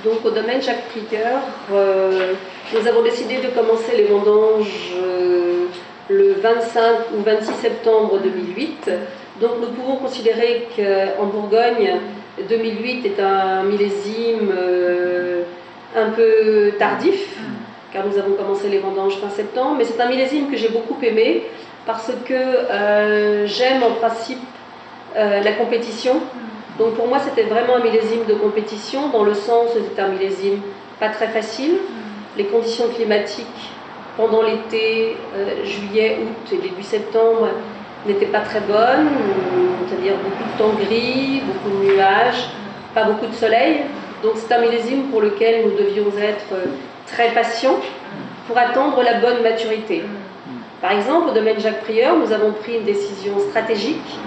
Donc au domaine Jacques Prieur, nous avons décidé de commencer les vendanges le 25 ou 26 septembre 2008. Donc nous pouvons considérer qu'en Bourgogne, 2008 est un millésime un peu tardif, car nous avons commencé les vendanges fin septembre, mais c'est un millésime que j'ai beaucoup aimé parce que j'aime en principe la compétition. Donc pour moi c'était vraiment un millésime de compétition, dans le sens où c'est un millésime pas très facile. Les conditions climatiques pendant l'été, juillet, août et début septembre, n'étaient pas très bonnes, c'est-à-dire beaucoup de temps gris, beaucoup de nuages, pas beaucoup de soleil. Donc c'est un millésime pour lequel nous devions être très patients pour attendre la bonne maturité. Par exemple, au domaine Jacques Prieur, nous avons pris une décision stratégique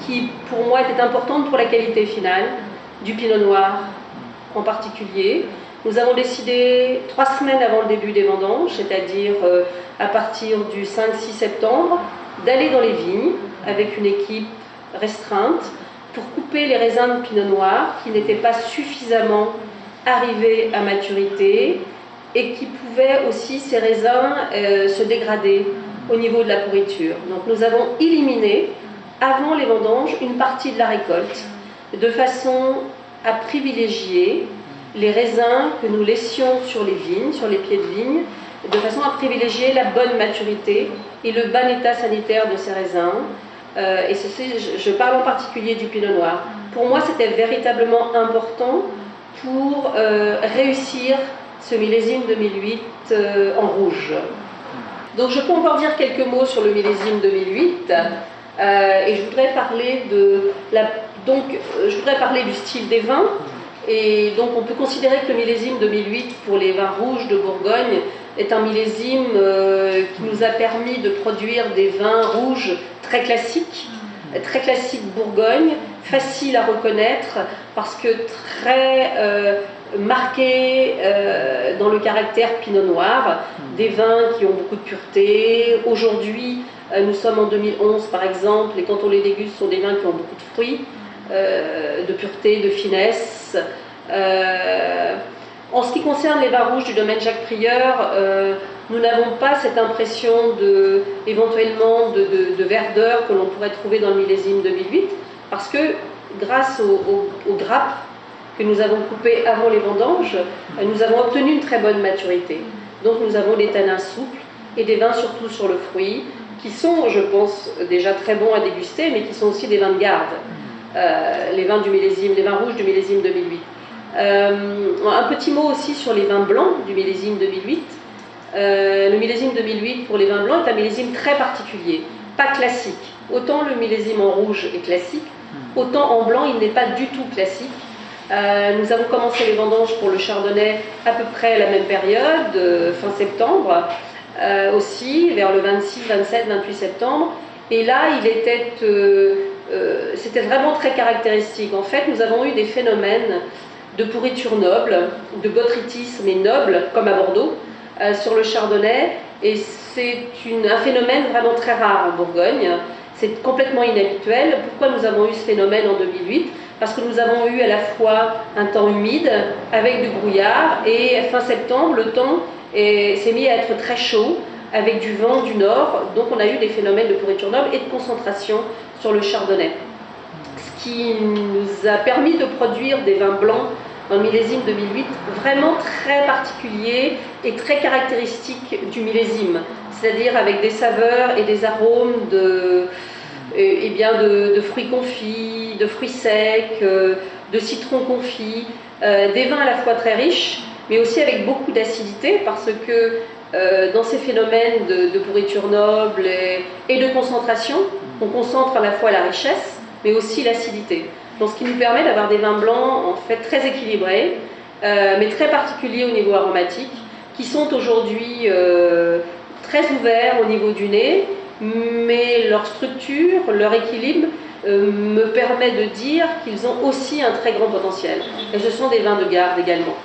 qui, pour moi, était importante pour la qualité finale du Pinot Noir en particulier. Nous avons décidé 3 semaines avant le début des vendanges, c'est-à-dire à partir du 5-6 septembre, d'aller dans les vignes avec une équipe restreinte pour couper les raisins de Pinot Noir qui n'étaient pas suffisamment arrivés à maturité et qui pouvaient aussi, ces raisins, se dégrader au niveau de la pourriture. Donc nous avons éliminé, avant les vendanges, une partie de la récolte, de façon à privilégier les raisins que nous laissions sur les vignes, sur les pieds de vigne, de façon à privilégier la bonne maturité et le bon état sanitaire de ces raisins. Et je parle en particulier du Pinot Noir. Pour moi, c'était véritablement important pour réussir ce millésime 2008 en rouge. Donc je peux encore dire quelques mots sur le millésime 2008 et je voudrais parler du style des vins. Et donc on peut considérer que le millésime 2008 pour les vins rouges de Bourgogne est un millésime qui nous a permis de produire des vins rouges très classiques Bourgogne, faciles à reconnaître parce que très marqués dans le caractère Pinot Noir, des vins qui ont beaucoup de pureté. Aujourd'hui, nous sommes en 2011 par exemple, et quand on les déguste, ce sont des vins qui ont beaucoup de fruits, de pureté, de finesse. En ce qui concerne les vins rouges du domaine Jacques Prieur, nous n'avons pas cette impression éventuellement de verdeur que l'on pourrait trouver dans le millésime 2008, parce que grâce aux grappes que nous avons coupées avant les vendanges, nous avons obtenu une très bonne maturité. Donc nous avons des tanins souples et des vins surtout sur le fruit, qui sont, je pense, déjà très bons à déguster, mais qui sont aussi des vins de garde. Les vins rouges du millésime 2008. Un petit mot aussi sur les vins blancs du millésime 2008. Le millésime 2008 pour les vins blancs est un millésime très particulier, pas classique. Autant le millésime en rouge est classique, autant en blanc il n'est pas du tout classique. Nous avons commencé les vendanges pour le chardonnay à peu près à la même période, fin septembre aussi, vers le 26, 27, 28 septembre. Et là, c'était vraiment très caractéristique. En fait, nous avons eu des phénomènes de pourriture noble, de botrytisme et noble, comme à Bordeaux, sur le chardonnay. Et c'est un phénomène vraiment très rare en Bourgogne. C'est complètement inhabituel. Pourquoi nous avons eu ce phénomène en 2008 ? Parce que nous avons eu à la fois un temps humide, avec du brouillard, et fin septembre, le temps s'est mis à être très chaud, avec du vent du nord, donc on a eu des phénomènes de pourriture noble et de concentration sur le chardonnay. Ce qui nous a permis de produire des vins blancs dans le millésime 2008, vraiment très particuliers et très caractéristiques du millésime, c'est-à-dire avec des saveurs et des arômes de fruits confits, de fruits secs, de citrons confits, des vins à la fois très riches, mais aussi avec beaucoup d'acidité, parce que dans ces phénomènes de pourriture noble et de concentration, on concentre à la fois la richesse, mais aussi l'acidité. Donc ce qui nous permet d'avoir des vins blancs en fait très équilibrés, mais très particuliers au niveau aromatique, qui sont aujourd'hui très ouverts au niveau du nez, mais leur structure, leur équilibre me permet de dire qu'ils ont aussi un très grand potentiel. Et ce sont des vins de garde également.